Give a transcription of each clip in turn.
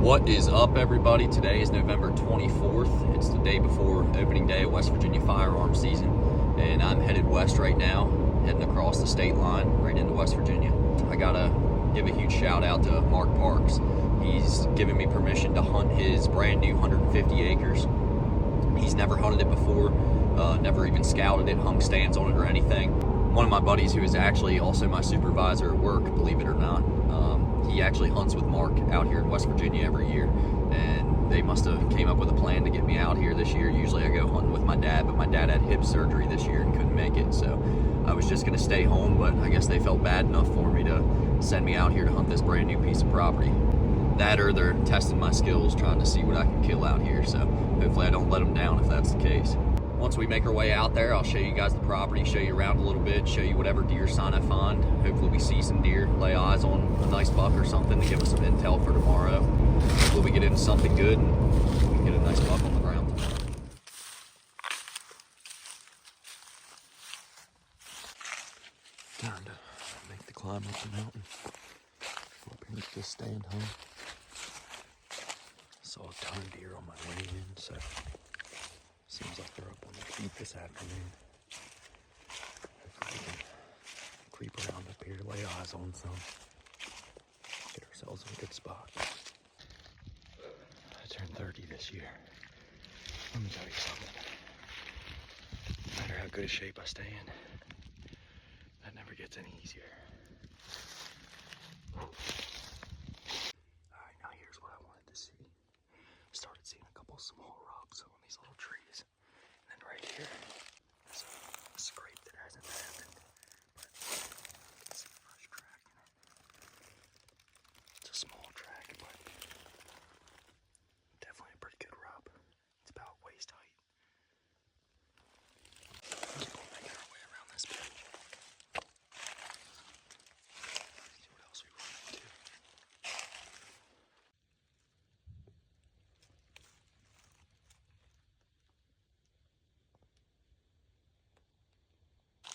What is up, everybody? Today is November 24th. It's the day before opening day of West Virginia firearm season, and I'm headed west right now, heading across the state line right into West Virginia. I gotta give a huge shout out to Mark Parks. He's given me permission to hunt his brand new 150 acres. He's never hunted it before, never even scouted it, hung stands on it or anything. One of my buddies, who is actually also my supervisor at work, believe it or not, he actually hunts with Mark out here in West Virginia every year, and they must have came up with a plan to get me out here this year. Usually I go hunting with my dad, but my dad had hip surgery this year and couldn't make it, so I was just gonna stay home, but I guess they felt bad enough for me to send me out here to hunt this brand new piece of property. That, or they're testing my skills, trying to see what I can kill out here, so hopefully I don't let them down if that's the case. Once we make our way out there, I'll show you guys the property, show you around a little bit, show you whatever deer sign I find. Hopefully we see some deer, lay eyes on a nice buck or something to give us some intel for tomorrow. Hopefully we get into something good and we can get a nice buck on the ground tomorrow. Time to make the climb up the mountain. Go up here and just stand home. Saw a ton of deer on my way in, so seems like they're up on the feet this afternoon. Hopefully we can creep around up here, lay eyes on some, get ourselves in a good spot. I turned 30 this year. Let me tell you something. No matter how good a shape I stay in, that never gets any easier. Alright, now here's what I wanted to see. Started seeing a couple small rubs on these little trees. And then right here, there's a scrape that hasn't happened, but you can see a fresh crack in it. It's a small track, but definitely a pretty good rub. It's about waist height. Keep on making our way around this bench. See what else we run into.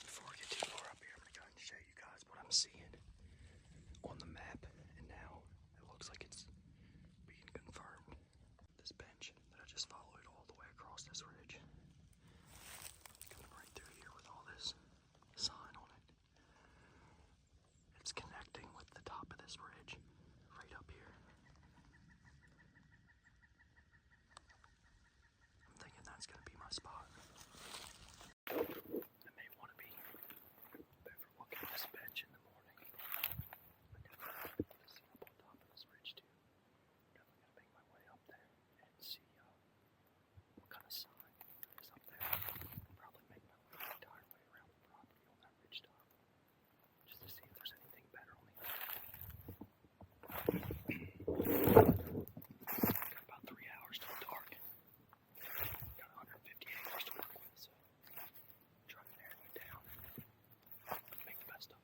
Before we get too far up here, I'm gonna go ahead and show you guys what I'm seeing on the map, and now it looks like it's being confirmed. This bench that I just followed all the way across this ridge, coming right through here with all this sign on it. It's connecting with the top of this ridge right up here. I'm thinking that's gonna be my spot. I may want to be overlooking this bench in the morning. I definitely see up on top of this ridge too. Definitely gonna make my way up there and see what kind of sign is up there. Probably make my way the entire way around the property on that ridge top, just to see if there's anything better on the other side. Got about 3 hours till dark. Got 150 acres to work with, so try to narrow it down and make the best of it.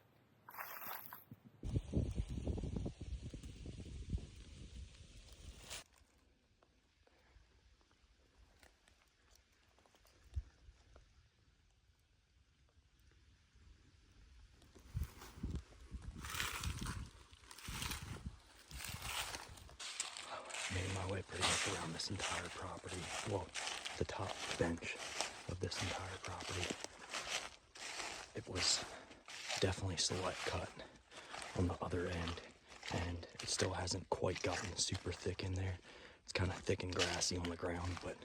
Made my way pretty much around this entire property. Well, the top bench of this entire property. It was definitely select cut on the other end, and it still hasn't quite gotten super thick in there. It's kind of thick and grassy on the ground, but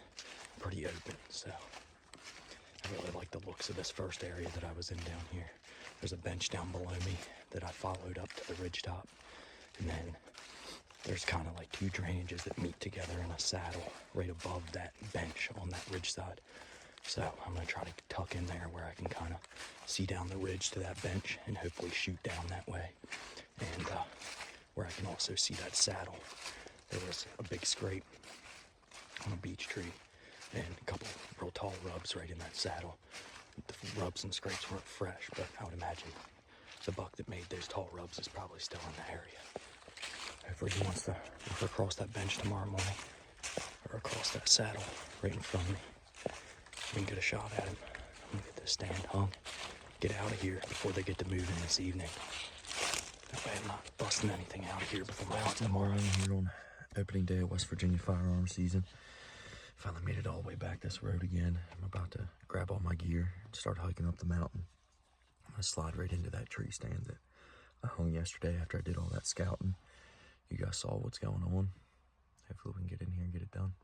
pretty open, so I really like the looks of this first area that I was in down here. There's a bench down below me that I followed up to the ridge top, and then there's kind of like two drainages that meet together in a saddle right above that bench on that ridge side. So I'm gonna try to tuck in there where I can kind of see down the ridge to that bench and hopefully shoot down that way. And where I can also see that saddle. There was a big scrape on a beech tree and a couple real tall rubs right in that saddle. The rubs and scrapes weren't fresh, but I would imagine the buck that made those tall rubs is probably still in the area. Hopefully he wants to look across that bench tomorrow morning, or across that saddle right in front of me. We can get a shot at him. I'm gonna get this stand hung, get out of here before they get to moving this evening. That way I'm not busting anything out of here before my hunt tomorrow. I'm here on Opening day of West Virginia firearm season. Finally made it all the way back this road again. I'm about to grab all my gear and start hiking up the mountain. I'm gonna slide right into that tree stand that I hung yesterday after I did all that scouting. You guys saw what's going on. Hopefully we can get in here and get it done.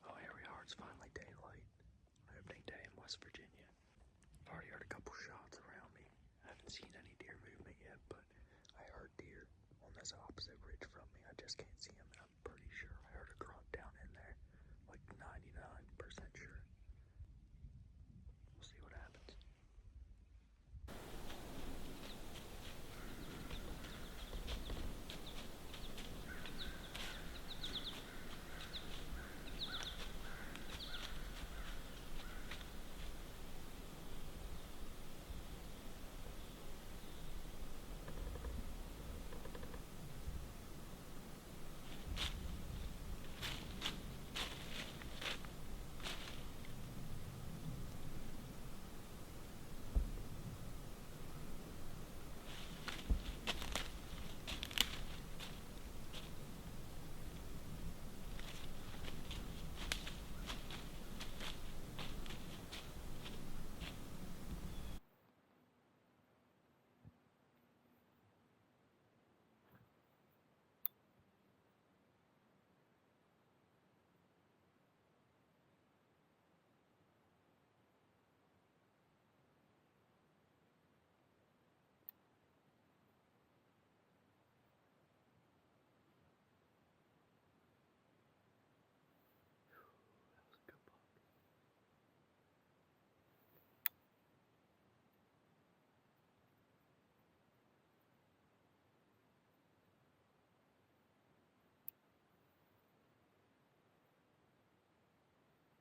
Oh, here we are. It's finally daylight. Opening day in West Virginia. I've already heard a couple shots around me. I haven't seen any deer movement yet, but I heard deer on this opposite ridge from me. I just can't see them, and I'm pretty sure I heard a grunt down in there. Like 99% sure. We'll see what happens.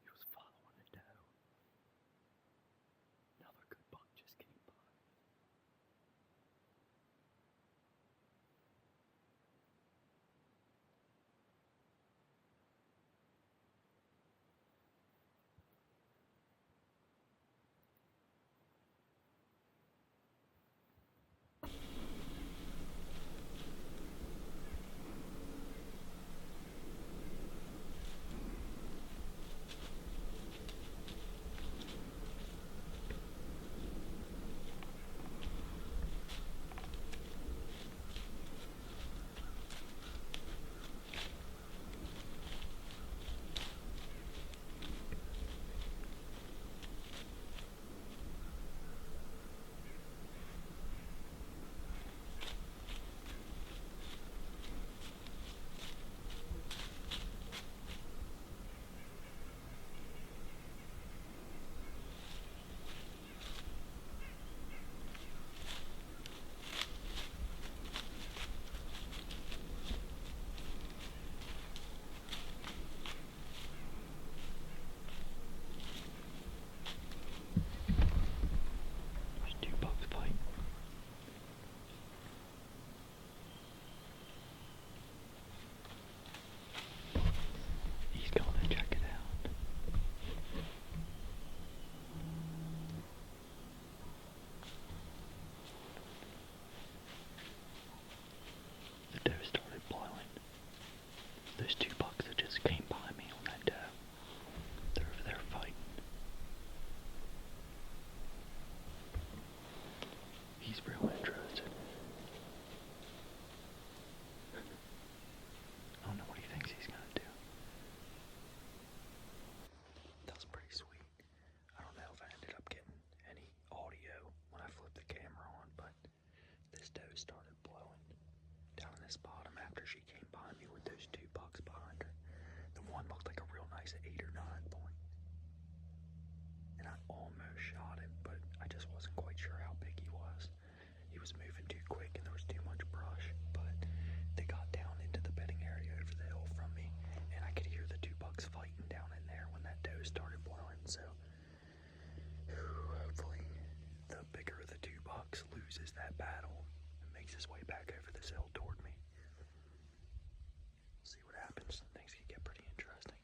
He was following a doe. Another good buck just came by. There's 2 bucks fighting. He's going to check it out. The doe started blowing. Those 2 bucks that just came by me on that doe, they're over there fighting. He's real interested. I don't know what he thinks he's gonna do. That was pretty sweet. I don't know if I ended up getting any audio when I flipped the camera on, but this doe started blowing down in this bottom after she came by me with those 2 bucks behind her. The one looked like a real nice 8 or 9 point. And I almost shot him, but I just wasn't quite sure how big he was. He was moving too quick and there was too much brush, but they got down into the bedding area over the hill from me, and I could hear the 2 bucks fighting down in there when that doe started blowing, so hopefully the bigger of the 2 bucks loses that battle and makes his way back over this hill toward me. See what happens. Things can get pretty interesting.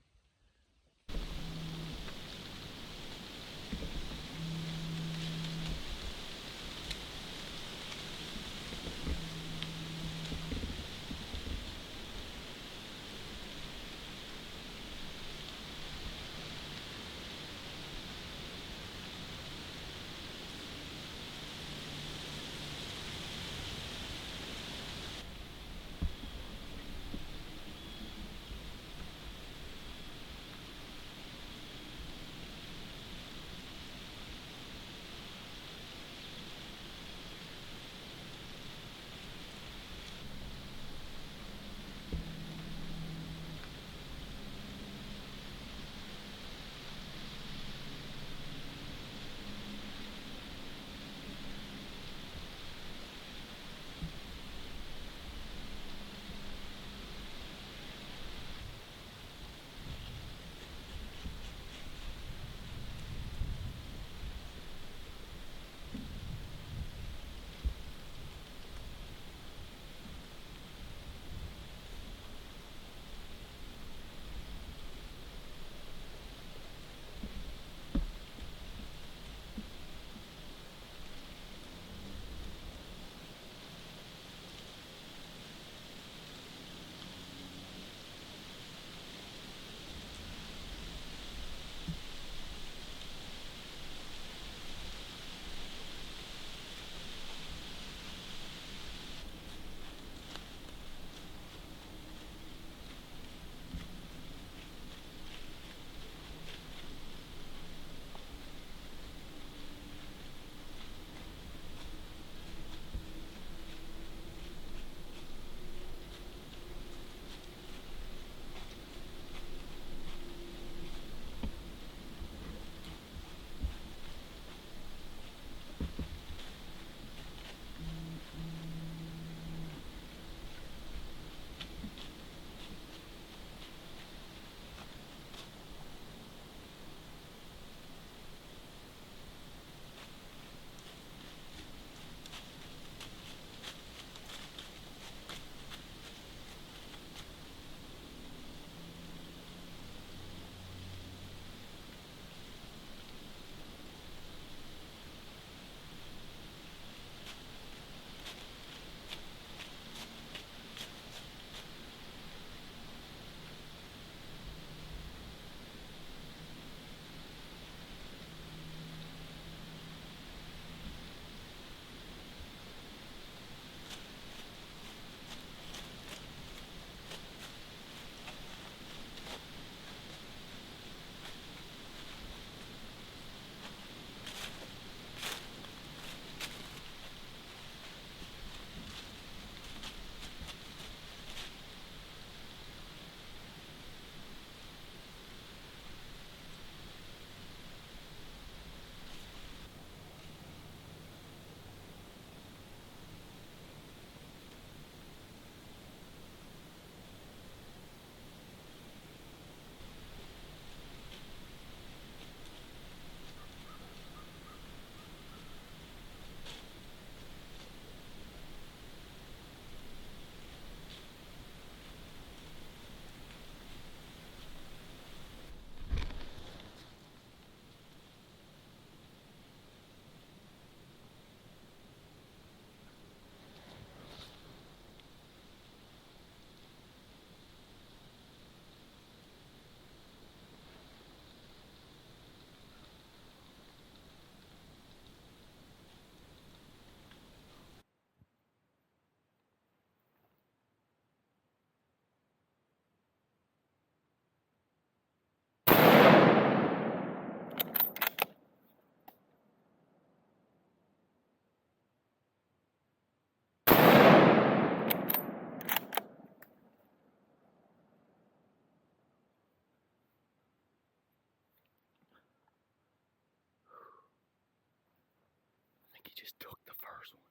just took the first one.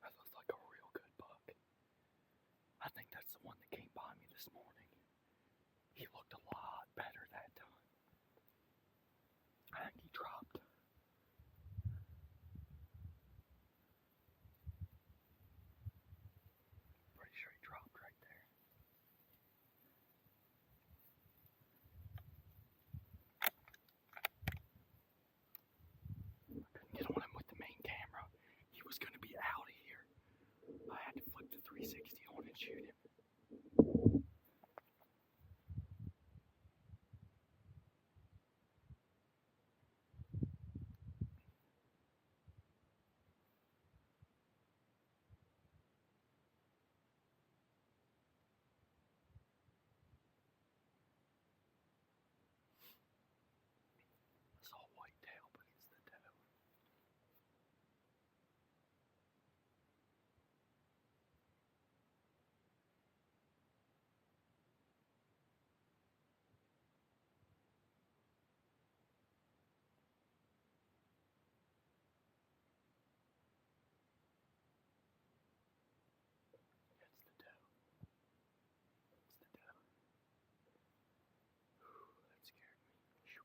That looks like a real good buck. I think that's the one that came by me this morning. He looked a lot better that time. I think he dropped. Pretty sure he dropped right there. I couldn't get on him with the main camera. He was going to be out of here. I had to flip the 360 on and shoot him. I saw a white tail, but it's the doe. It's the doe. It's the doe. That scared me. Shoo.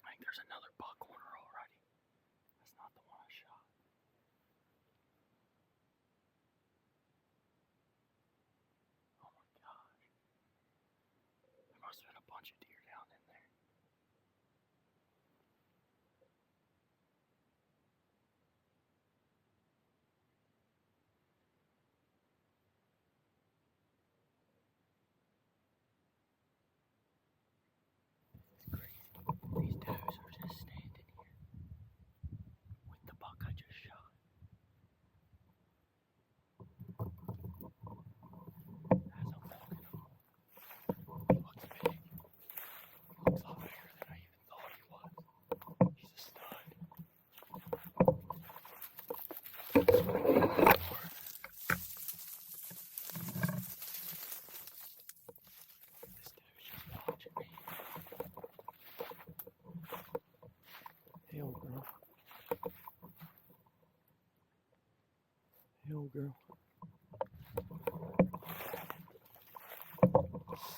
I think there's another buck on her already. That's not the one I shot. Oh my gosh. There must have been a bunch of deer down in there. It's crazy. These does are just standing here with the buck I just shot. As I'm walking home. He looks big. He looks a lot bigger than I even thought he was. He's a stud. That's what I came here for. This dude's just watching me. Hey, old girl. Hey, old girl.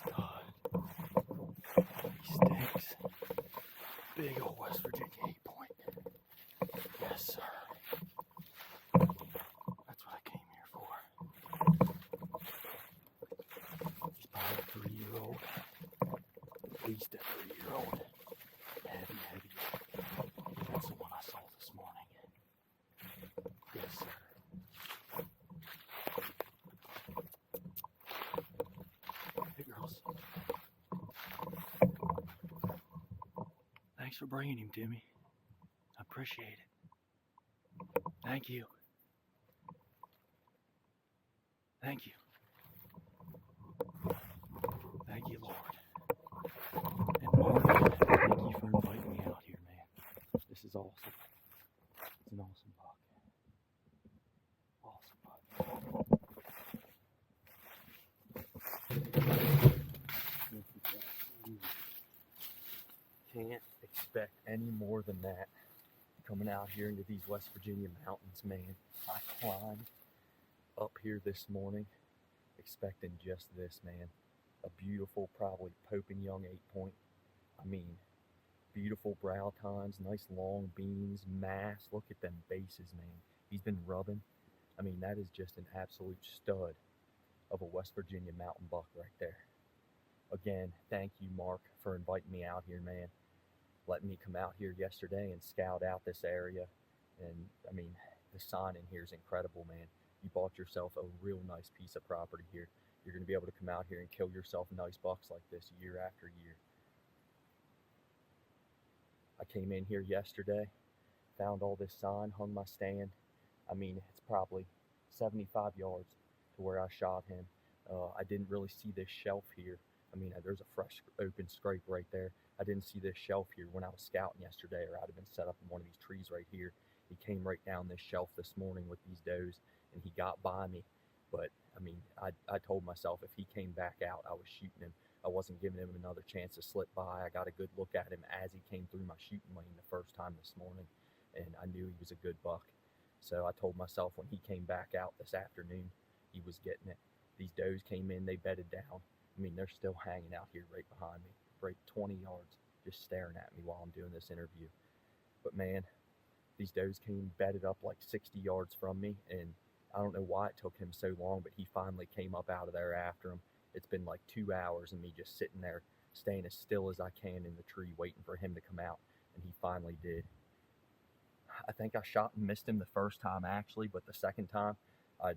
Stud. He stinks. Big old West Virginia 8-point. Yes, sir. That's what I came here for. He's probably a 3-year-old. At least a 3-year-old. Heavy, heavy. That's the one I saw this morning. Yes, sir. Hey, girls. Thanks for bringing him to me. I appreciate it. Thank you. Thank you. Thank you, Lord. And Mark, thank you for inviting me out here, man. This is awesome. It's an awesome buck. Awesome buck. Can't expect any more than that coming out here into these West Virginia mountains, man. I climbed up here this morning expecting just this, man. A beautiful, probably Pope and Young 8-point. I mean, beautiful brow tines, nice long beams, mass. Look at them bases, man. He's been rubbing. I mean, that is just an absolute stud of a West Virginia mountain buck right there. Again, thank you, Mark, for inviting me out here, man. Letting me come out here yesterday and scout out this area. And, I mean, the sign in here is incredible, man. You bought yourself a real nice piece of property here. You're going to be able to come out here and kill yourself nice bucks like this year after year. I came in here yesterday, found all this sign, hung my stand. I mean, it's probably 75 yards to where I shot him. I didn't really see this shelf here. I mean, there's a fresh open scrape right there. I didn't see this shelf here when I was scouting yesterday, or I'd have been set up in one of these trees right here. He came right down this shelf this morning with these does, and he got by me. But I mean, I told myself if he came back out, I was shooting him. I wasn't giving him another chance to slip by. I got a good look at him as he came through my shooting lane the first time this morning, and I knew he was a good buck. So I told myself when he came back out this afternoon, he was getting it. These does came in, they bedded down. I mean, they're still hanging out here right behind me, right 20 yards, just staring at me while I'm doing this interview. But man, these does came bedded up like 60 yards from me, and I don't know why it took him so long, but he finally came up out of there after him. It's been like 2 hours and me just sitting there, staying as still as I can in the tree, waiting for him to come out, and he finally did. I think I shot and missed him the first time actually, but the second time I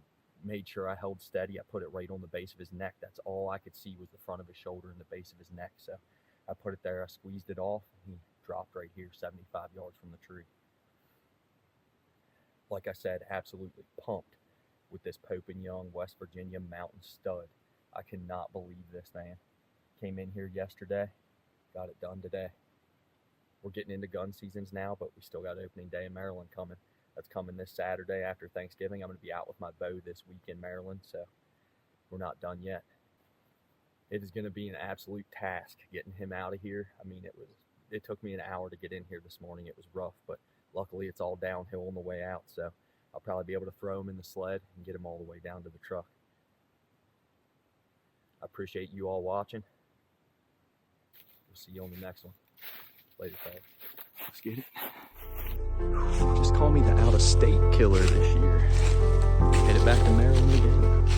made sure I held steady. I put it right on the base of his neck. That's all I could see was the front of his shoulder and the base of his neck. So I put it there, I squeezed it off, and he dropped right here 75 yards from the tree. Like I said, absolutely pumped with this Pope and Young West Virginia mountain stud. I cannot believe this, man. Came in here yesterday, got it done today. We're getting into gun seasons now, but we still got opening day in Maryland coming. That's coming this Saturday after Thanksgiving. I'm going to be out with my bow this week in Maryland, so we're not done yet. It is going to be an absolute task getting him out of here. I mean, it took me an hour to get in here this morning. It was rough, but luckily it's all downhill on the way out, so I'll probably be able to throw him in the sled and get him all the way down to the truck. I appreciate you all watching. We'll see you on the next one. Later, fellas. Let's get it. Just call me the out-of-state killer this year. Headed back to Maryland again.